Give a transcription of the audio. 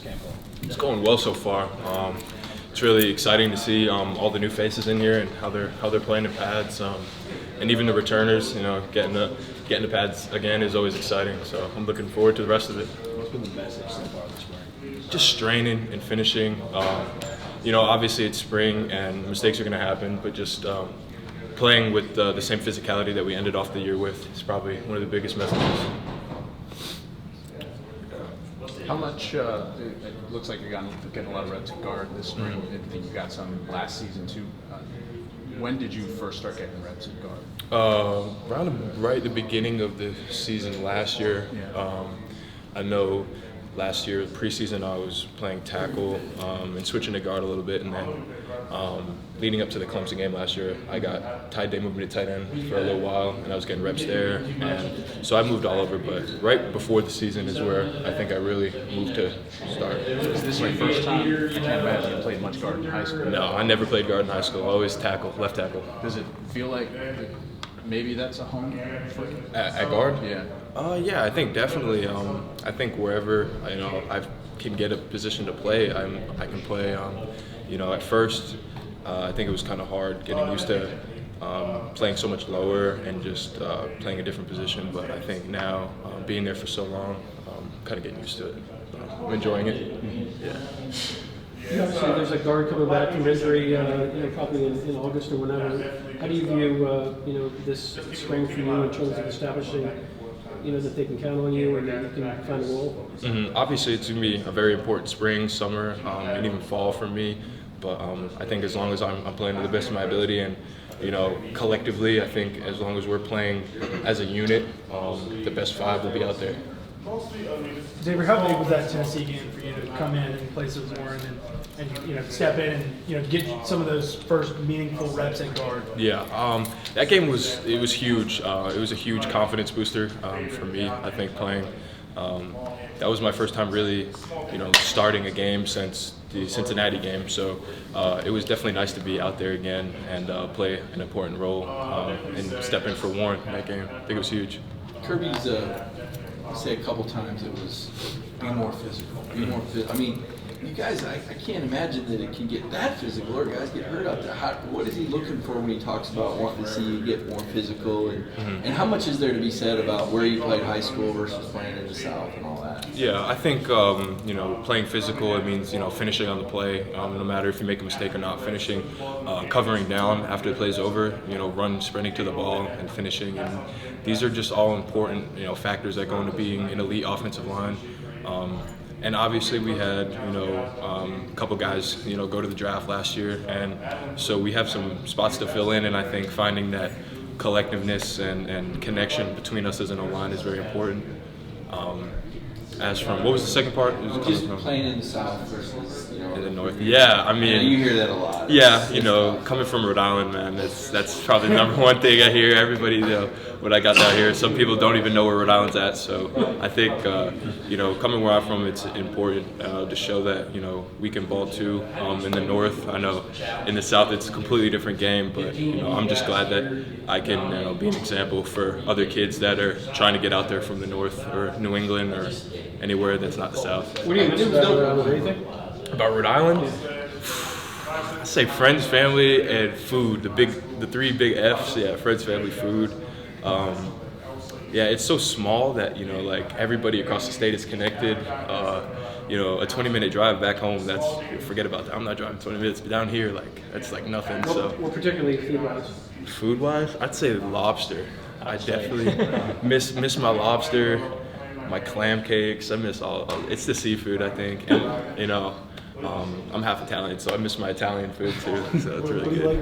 this camp going? It's going well so far. It's really exciting to see all the new faces in here and how they're playing in pads, and even the returners. You know, getting the pads again is always exciting. So I'm looking forward to the rest of it. What's been the message so far this spring? Just straining and finishing. You know, obviously it's spring and mistakes are going to happen, but just playing with the same physicality that we ended off the year with is probably one of the biggest messages. How much, it looks like you're getting a lot of reps at guard this spring. I think you got some last season too. When did you first start getting reps at guard? Right at the beginning of the season last year. Yeah. I know last year, preseason, I was playing tackle and switching to guard a little bit, and then leading up to the Clemson game last year, they moved me to tight end for a little while, and I was getting reps there, and so I moved all over. But right before the season is where I think I really moved to start. Is this your first time? I can't imagine you played much guard in high school. No, I never played guard in high school. Always tackle, left tackle. Does it feel like maybe that's a home for you? At guard? Yeah. Yeah, I think definitely. I think wherever I can get a position to play, I can play. At first, I think it was kind of hard getting used to playing so much lower and just playing a different position. But I think now, being there for so long, kind of getting used to it. I'm enjoying it. Yeah. Obviously, there's a guard coming back from injury, probably in August or whenever. How do you view, this spring for you in terms of establishing, that they can count on you and that you can find a role? Mm-hmm. Obviously, it's going to be a very important spring, summer, and even fall for me. But I think as long as I'm playing to the best of my ability and, collectively, I think as long as we're playing as a unit, the best five will be out there. Xavier, how big was that Tennessee game for you to come in and play so Warren and step in and get some of those first meaningful reps at guard? Yeah, that game was huge. It was a huge confidence booster for me. I think playing. That was my first time really, starting a game since the Cincinnati game. So it was definitely nice to be out there again and play an important role and step in for Warren in that game. I think it was huge. Kirby's say a couple times it was be more physical, be more fit. I mean, you guys, I can't imagine that it can get that physical or guys get hurt out there. What is he looking for when he talks about wanting to see you get more physical? And how much is there to be said about where you played high school versus playing in the South and all that? Yeah, I think, playing physical, it means, finishing on the play, no matter if you make a mistake or not, finishing, covering down after the play's over, run, sprinting to the ball and finishing. And these are just all important, factors that go into being an elite offensive line. And obviously we had, a couple guys, go to the draft last year. And so we have some spots to fill in. And I think finding that collectiveness and connection between us as an O-line is very important. As from, what was the second part? Just playing in the South versus, in the North. Yeah, I mean, you hear that a lot. Yeah, coming from Rhode Island, man, that's probably the number one thing I hear. Everybody, when I got down here, some people don't even know where Rhode Island's at. So I think, coming where I'm from, it's important to show that, we can ball too. In the North, I know in the South it's a completely different game, but I'm just glad that I can be an example for other kids that are trying to get out there from the North or New England or anywhere that's not the South. What do you think about anything? About Rhode Island? I say friends, family, and food. The three big F's. Yeah, friends, family, food. Yeah, it's so small that everybody across the state is connected. A 20-minute drive back home. Forget about that. I'm not driving 20 minutes, but down here, that's like nothing. So. Well, particularly food-wise. Food-wise, I'd say lobster. I definitely miss my lobster, my clam cakes. I miss all. It's the seafood, I think, and I'm half Italian, so I miss my Italian food too. So it's really good.